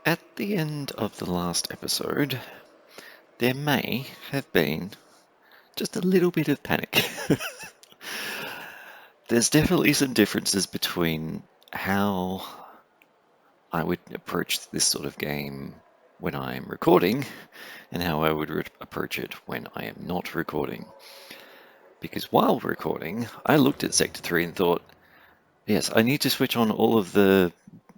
At the end of the last episode, there may have been just a little bit of panic. There's definitely some differences between how I would approach this sort of game when I'm recording and how I would approach it when I am not recording. Because while recording, I looked at Sector 3 and thought, yes, I need to switch on all of the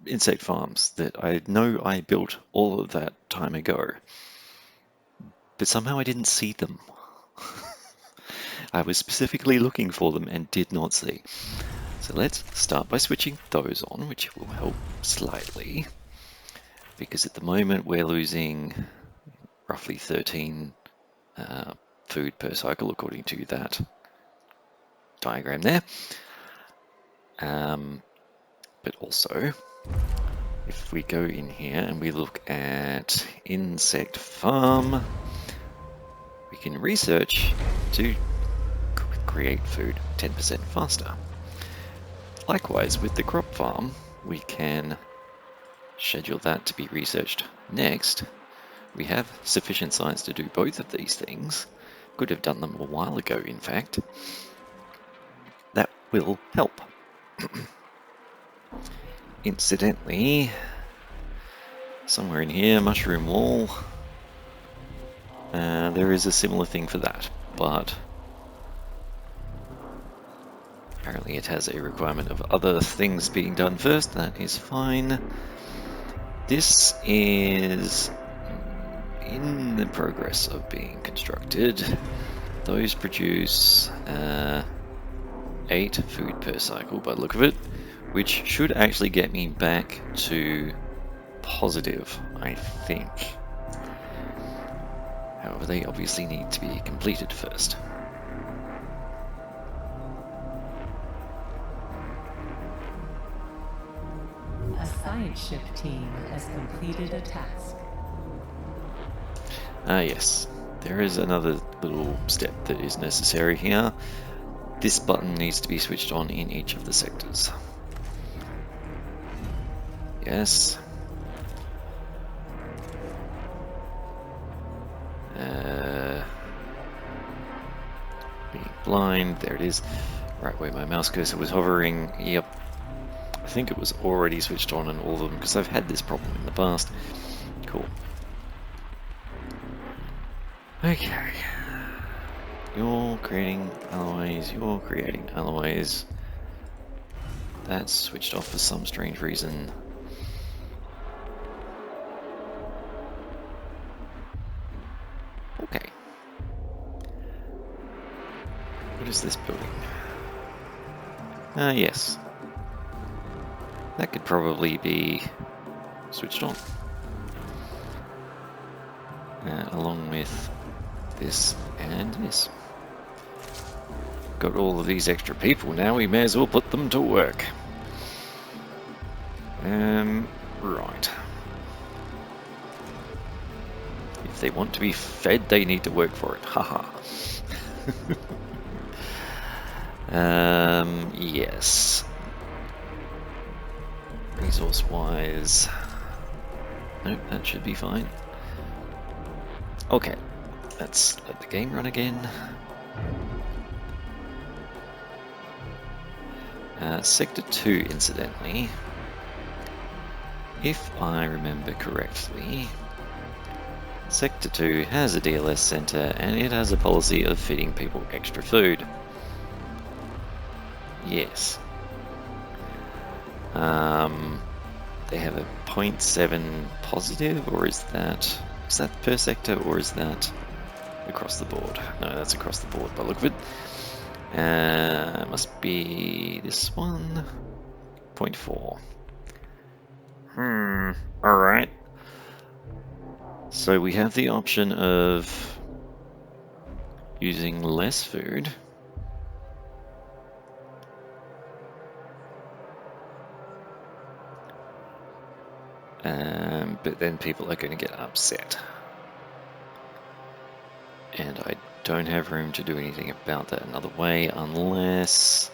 insect farms that I know I built all of that time ago. But somehow I didn't see them. I was specifically looking for them and did not see. So let's start by switching those on, which will help slightly. Because at the moment we're losing roughly 13 food per cycle according to that diagram there. But also, if we go in here and we look at insect farm, we can research to create food 10% faster. Likewise, with the crop farm, we can schedule that to be researched next. We have sufficient science to do both of these things. Could have done them a while ago, in fact. That will help. Incidentally, somewhere in here, mushroom wall, there is a similar thing for that, but apparently it has a requirement of other things being done first. That is fine. This is in the progress of being constructed. Those produce 8 food per cycle by the look of it, which should actually get me back to positive, I think. However, they obviously need to be completed first. A science ship team has completed a task. Yes, there is another little step that is necessary here. This button needs to be switched on in each of the sectors. Yes. Being blind, there it is. Right where my mouse cursor was hovering. Yep. I think it was already switched on in all of them because I've had this problem in the past. Cool. Okay. You're creating alloys, you're creating alloys. That's switched off for some strange reason. Okay. What is this building? Yes. That could probably be switched on. Along with this and this. Got all of these extra people now, we may as well put them to work. Right. If they want to be fed, they need to work for it. Haha. Yes. Resource-wise... Nope, that should be fine. Okay, let's let the game run again. Sector 2, incidentally, if I remember correctly, Sector 2 has a DLS center and it has a policy of feeding people extra food. Yes. They have a 0.7 positive, or is that per sector, or is that across the board? No, that's across the board by the look of it. Must be this one. 0.4. Alright. So we have the option of using less food. But then people are going to get upset. And I don't have room to do anything about that another way unless...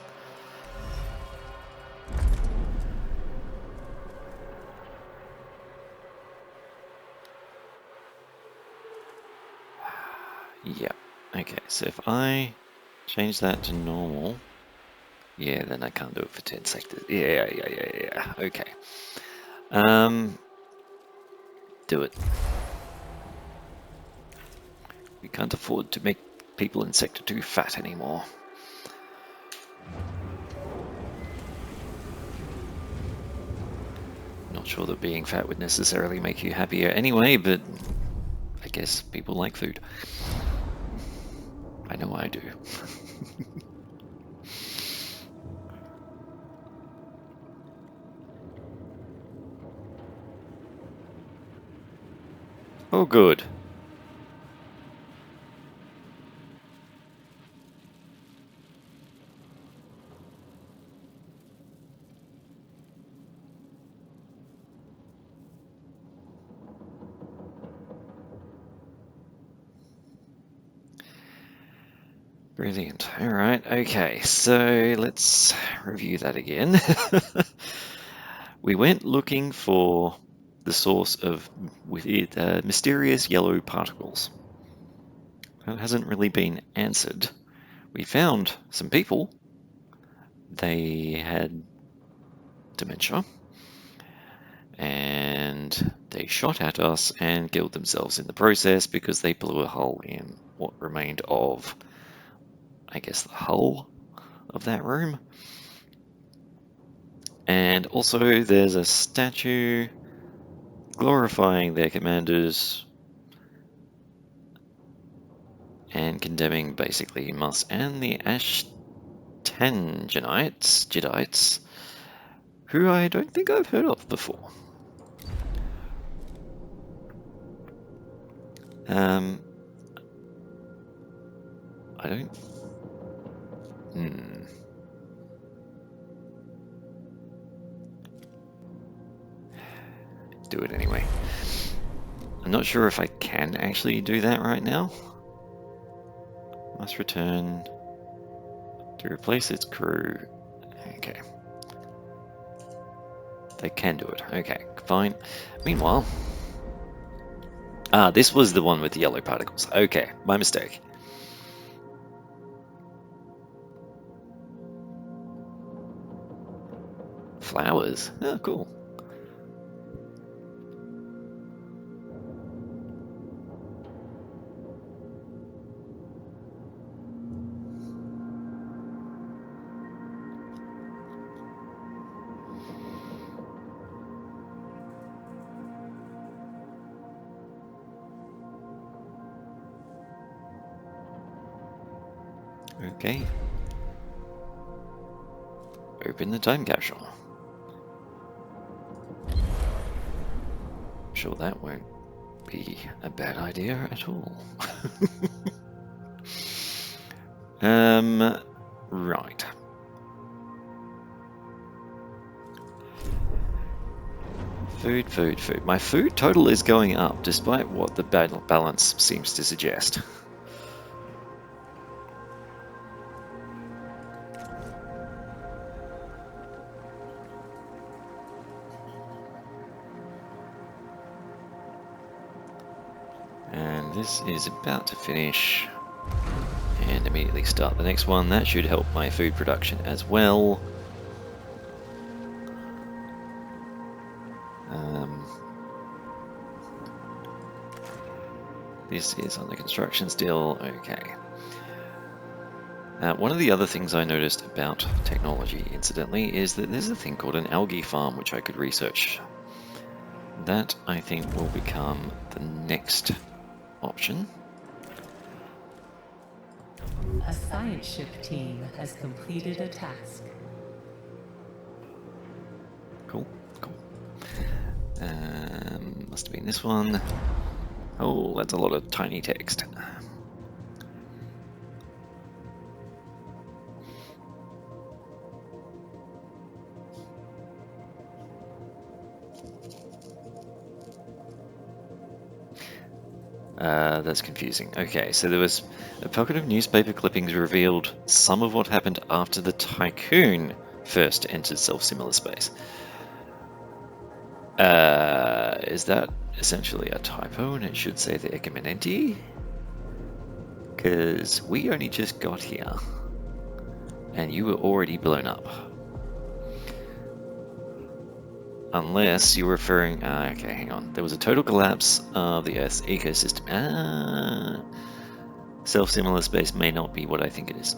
Yeah. Okay, so if I change that to normal, yeah, then I can't do it for 10 sectors. Yeah. Okay. Do it. We can't afford to make people in Sector 2 fat anymore. Not sure that being fat would necessarily make you happier anyway, but I guess people like food. I know I do. Oh, good. Brilliant. All right. Okay. So let's review that again. We went looking for the source of mysterious yellow particles. That hasn't really been answered. We found some people. They had dementia and they shot at us and killed themselves in the process because they blew a hole in what remained of, I guess, the hull of that room. And also, there's a statue glorifying their commanders and condemning basically Mus and the Jedites, who I don't think I've heard of before. I don't. Do it anyway. I'm not sure if I can actually do that right now. Must return to replace its crew. Okay. They can do it. Okay, fine. Meanwhile... this was the one with the yellow particles. Okay, my mistake. Flowers? Oh, cool. Okay. Open the time capsule. I'm sure that won't be a bad idea at all. Right. Food. My food total is going up despite what the balance seems to suggest. And this is about to finish and immediately start the next one. That should help my food production as well. This is on the construction still. Okay. One of the other things I noticed about technology, incidentally, is that there's a thing called an algae farm which I could research. That, I think, will become the next option. A science ship team has completed a task. Cool. Must have been this one. Oh, that's a lot of tiny text. That's confusing. Okay, so there was a pocket of newspaper clippings revealed some of what happened after the Tycoon first entered self-similar space. Is that essentially a typo and it should say the Ecominenti? Because we only just got here, and you were already blown up. Unless you're referring... okay, hang on. There was a total collapse of the Earth's ecosystem. Self-similar space may not be what I think it is.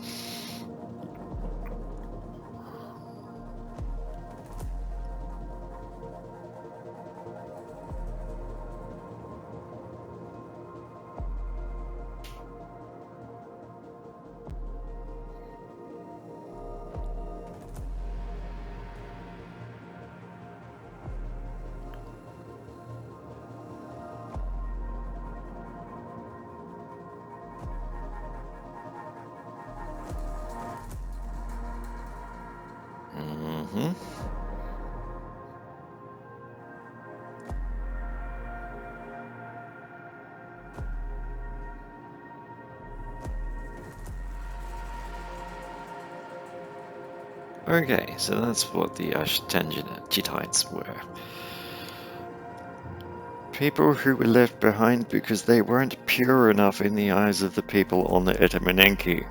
Okay, so that's what the Ashtangentites were. People who were left behind because they weren't pure enough in the eyes of the people on the Etamanenki.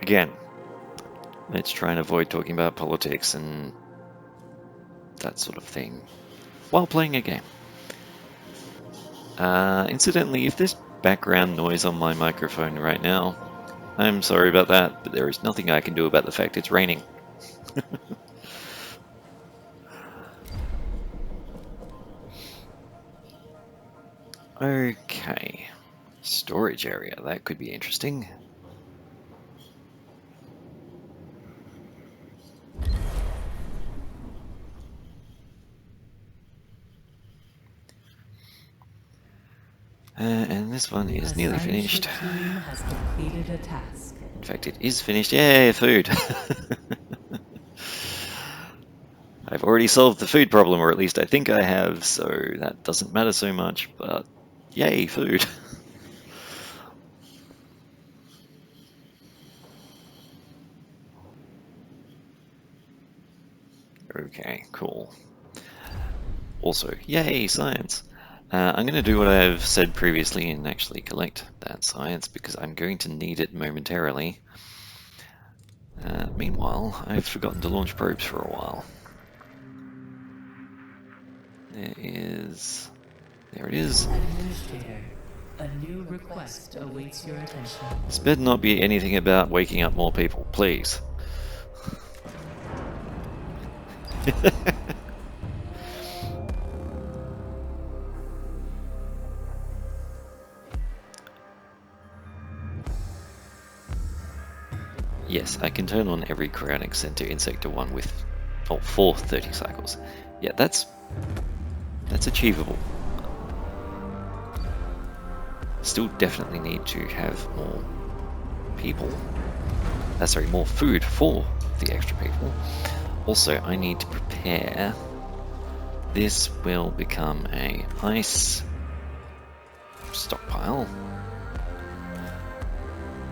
Again, let's try and avoid talking about politics and that sort of thing while playing a game. Incidentally, if there's background noise on my microphone right now, I'm sorry about that, but there is nothing I can do about the fact it's raining. Okay, storage area, that could be interesting. And this one is nearly finished. Team has completed a task. In fact, it is finished. Yay, food! I've already solved the food problem, or at least I think I have, so that doesn't matter so much, but yay, food! Okay, cool. Also, yay, science! I'm going to do what I've said previously and actually collect that science because I'm going to need it momentarily. Meanwhile, I've forgotten to launch probes for a while. There it is. Administrator, a new request awaits your attention. This better not be anything about waking up more people, please. Yes, I can turn on every cryonic center in Sector 1 with, for 30 cycles. Yeah, that's achievable. Still definitely need to have more people. Sorry, more food for the extra people. Also, I need to prepare. This will become a ice stockpile.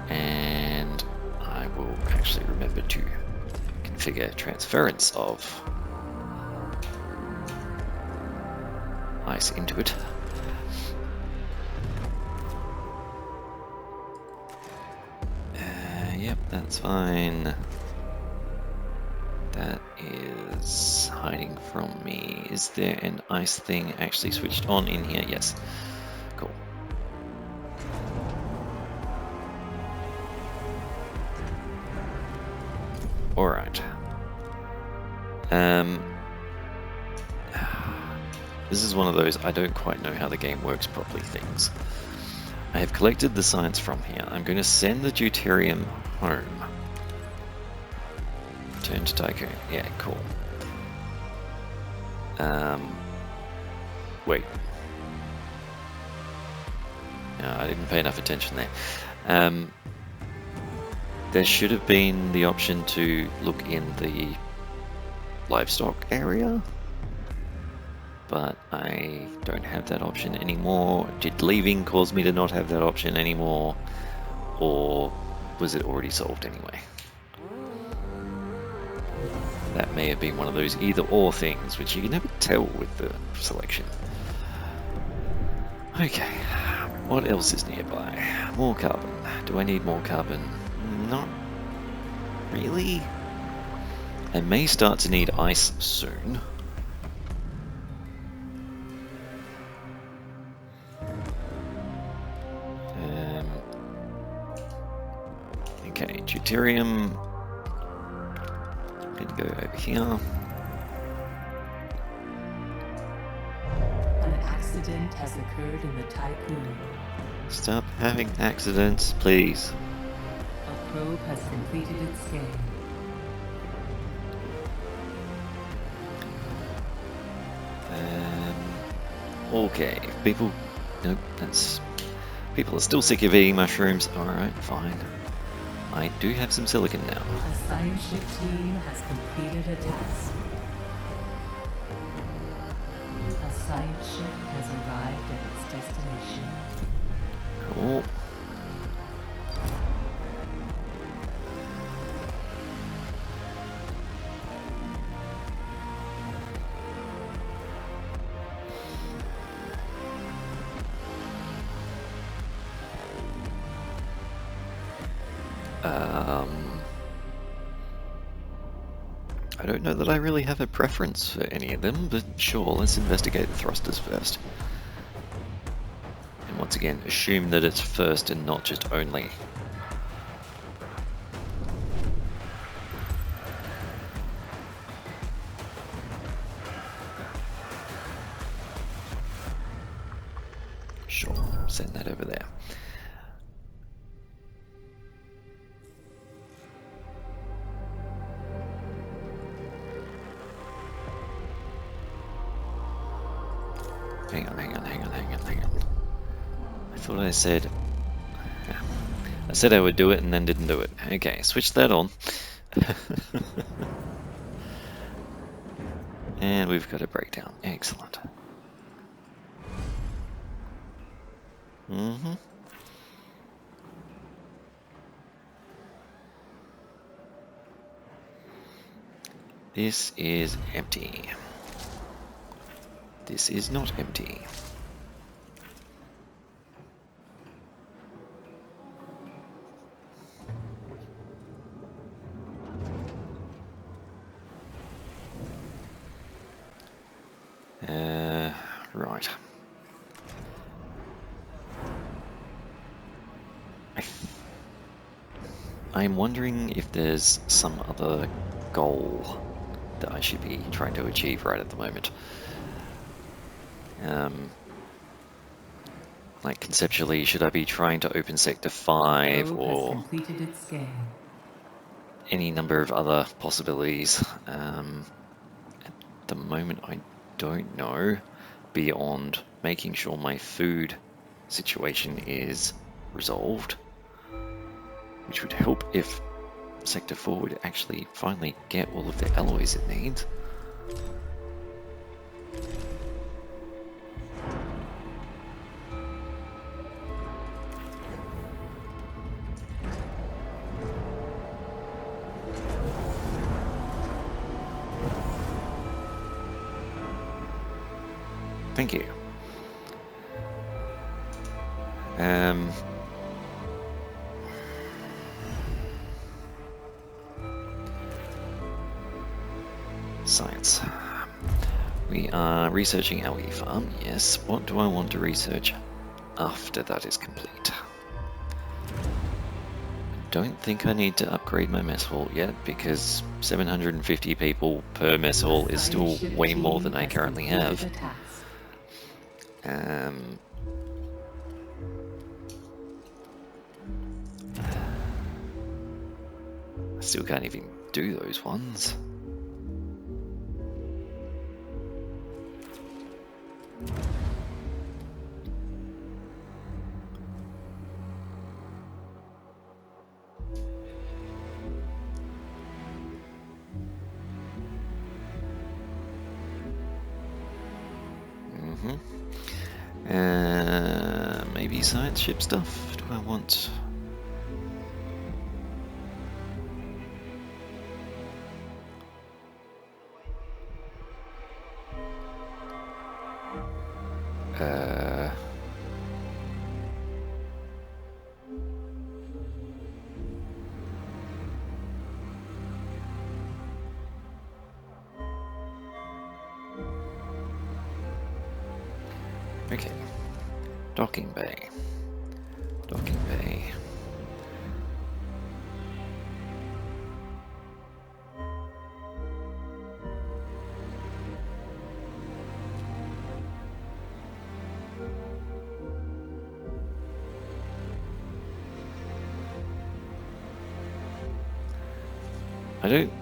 And I will actually remember to configure transference of ice into it. Yep, that's fine. That is hiding from me. Is there an ice thing actually switched on in here? Yes. Cool. Alright. This is one of those I don't quite know how the game works properly things. I have collected the science from here. I'm going to send the deuterium home. Return to Tycoon. Yeah, cool. Wait. No, I didn't pay enough attention there. There should have been the option to look in the livestock area, but I don't have that option anymore. Did leaving cause me to not have that option anymore, or was it already solved anyway? That may have been one of those either or things, which you can never tell with the selection. Okay. What else is nearby? More carbon. Do I need more carbon? Not really. I may start to need ice soon. Okay, deuterium. Gonna go over here. An accident has occurred in the Tycoon. Stop having accidents, please. A probe has completed its scan. Okay, people. Nope, that's. People are still sick of eating mushrooms. Alright, fine. I do have some silicon now. A science ship team has completed a task. A science ship has arrived at its destination. Cool. I don't know that I really have a preference for any of them, but sure, let's investigate the thrusters first. And once again, assume that it's first and not just only. Sure, send that over there. Hang on. I thought I said... I said I would do it and then didn't do it. Okay, switch that on. And we've got a breakdown. Excellent. This is empty. This is not empty. Right. I'm wondering if there's some other goal that I should be trying to achieve right at the moment. Like conceptually, should I be trying to open Sector 5 or completed its scan. any number of other possibilities? At the moment, I don't know, beyond making sure my food situation is resolved, which would help if Sector 4 would actually finally get all of the alloys it needs. Thank you. Science. We are researching algae farm, yes. What do I want to research after that is complete? I don't think I need to upgrade my mess hall yet, because 750 people per mess hall is still way more than I currently have. I still can't even do those ones. Maybe science ship stuff? Do I want... Okay. Docking bay. Docking bay. I don't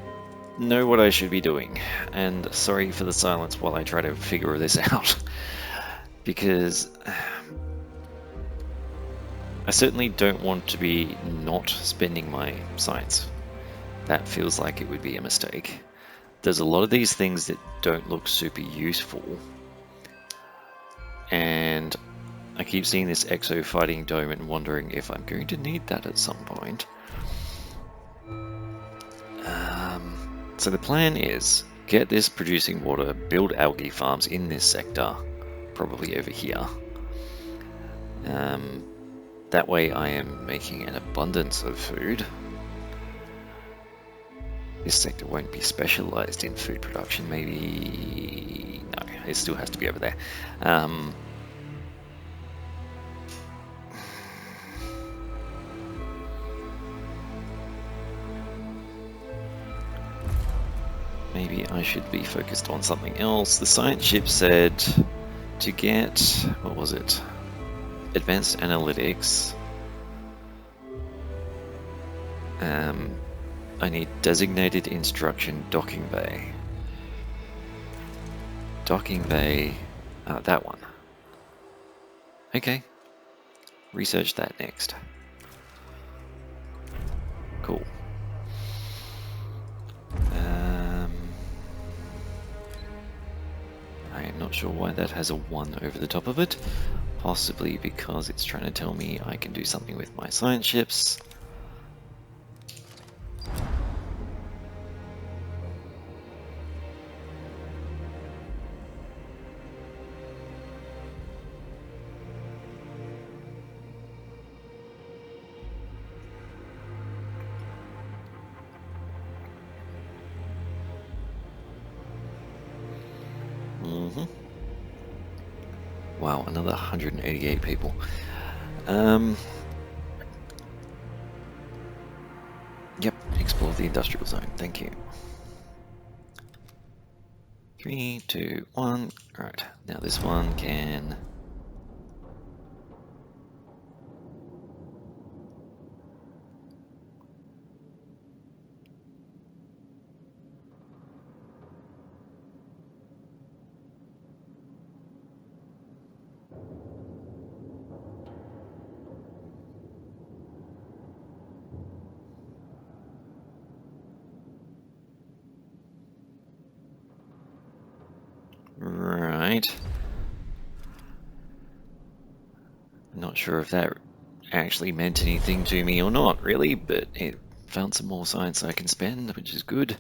know what I should be doing, and sorry for the silence while I try to figure this out, because I certainly don't want to be not spending my science. That feels like it would be a mistake. There's a lot of these things that don't look super useful, and I keep seeing this exo fighting dome and wondering if I'm going to need that at some point. So the plan is get this producing water, build algae farms in this sector, probably over here. That way I am making an abundance of food. This sector won't be specialized in food production, maybe... no, it still has to be over there. Maybe I should be focused on something else. The science ship said to get, what was it? Advanced analytics. I need designated instruction docking bay. Docking bay, that one. Okay, research that next. Cool. I am not sure why that has a 1 over the top of it. Possibly because it's trying to tell me I can do something with my science ships. Wow, another 188 people. Yep, explore the industrial zone. Thank you. 3, 2, 1. Alright, now this one can... Right. Not sure if that actually meant anything to me or not, really, but it found some more science I can spend, which is good.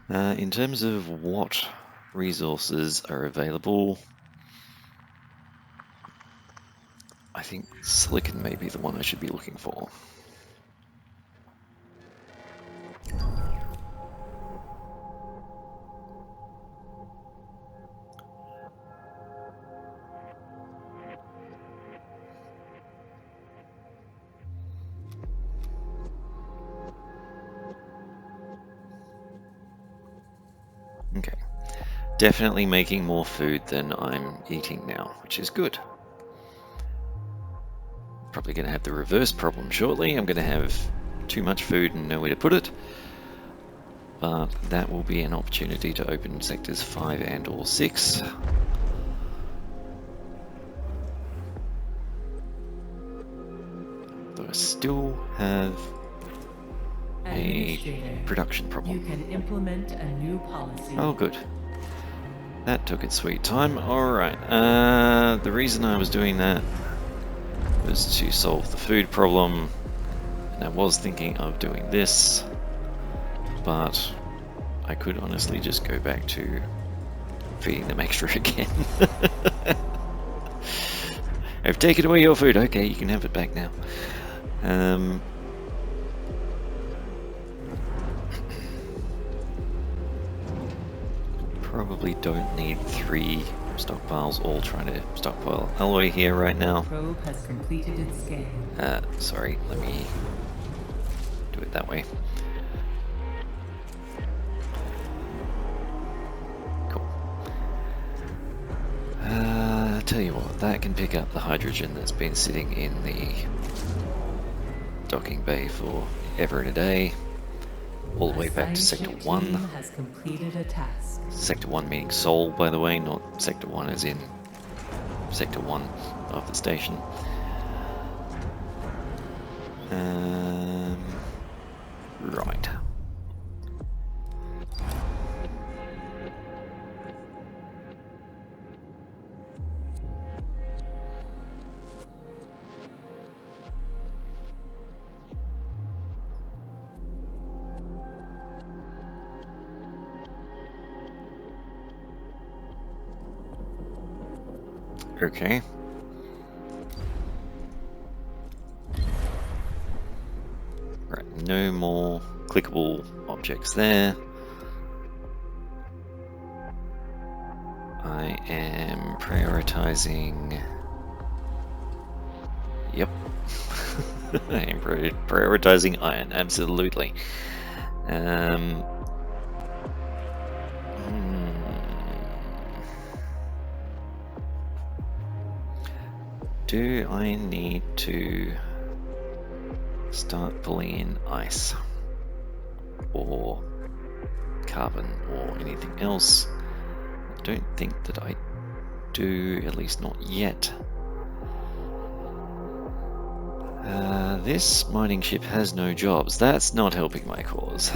In terms of what resources are available, I think silicon may be the one I should be looking for. Okay. Definitely making more food than I'm eating now, which is good. Probably going to have the reverse problem shortly. I'm going to have too much food and nowhere to put it. But that will be an opportunity to open sectors 5 and or 6. Though I still have a production problem. You can implement a new policy. Oh, good. That took its sweet time. Alright, the reason I was doing that was to solve the food problem. And I was thinking of doing this, but I could honestly just go back to feeding them extra again. I've taken away your food. Okay, you can have it back now. probably don't need 3 stockpiles all trying to stockpile alloy here right now. Probe has completed its scan. Sorry, let me do it that way. Cool. Tell you what, that can pick up the hydrogen that's been sitting in the docking bay for ever and a day, all the way back to Sector 1. Has completed a task. Sector 1 meaning Sol, by the way, not Sector 1 as in Sector 1 of the station. Right. Okay. Right, no more clickable objects there. I am prioritizing... Yep. I am prioritizing iron, absolutely. Do I need to start pulling in ice or carbon or anything else? I don't think that I do, at least not yet. This mining ship has no jobs. That's not helping my cause.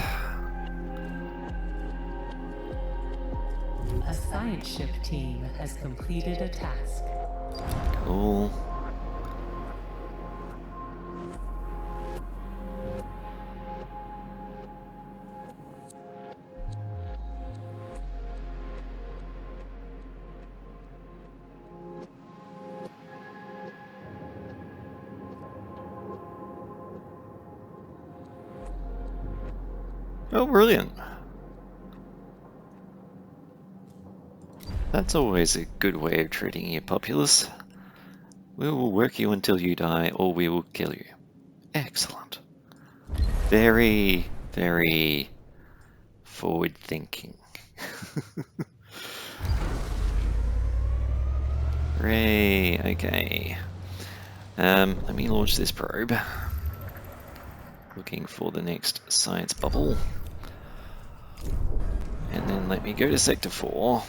A science ship team has completed a task. Cool. Oh, brilliant. That's always a good way of treating your populace. We will work you until you die, or we will kill you. Excellent. Very, very forward-thinking. Hooray, okay. Let me launch this probe. Looking for the next science bubble. And then let me go to Sector 4,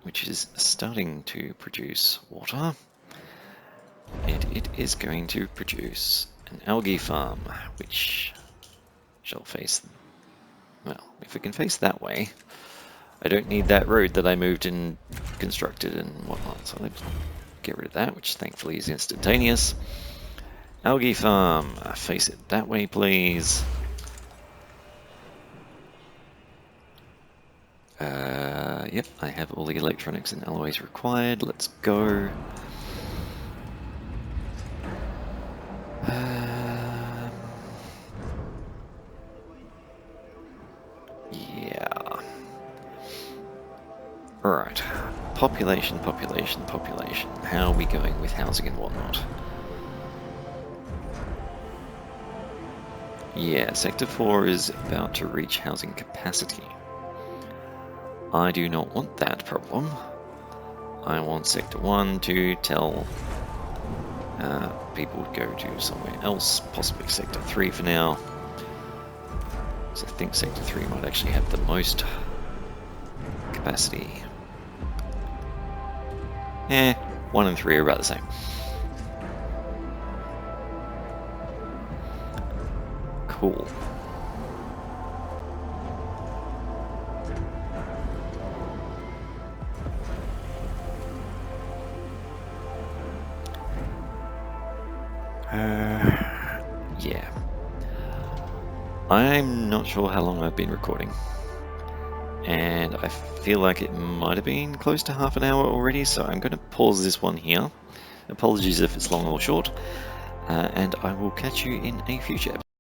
which is starting to produce water. And it is going to produce an algae farm, which shall face... Well, if it can face that way, I don't need that road that I moved and constructed and whatnot. So let's get rid of that, which thankfully is instantaneous. Algae farm, face it that way, please. Yep, I have all the electronics and alloys required. Let's go. Yeah. Alright. Population, population, population. How are we going with housing and whatnot? Yeah, Sector 4 is about to reach housing capacity. I do not want that problem. I want Sector 1 to tell people to go to somewhere else, possibly Sector 3 for now. So I think Sector 3 might actually have the most capacity. 1 and 3 are about the same. Cool. Yeah. I'm not sure how long I've been recording, and I feel like it might have been close to half an hour already, so I'm going to pause this one here. Apologies if it's long or short, and I will catch you in a future episode.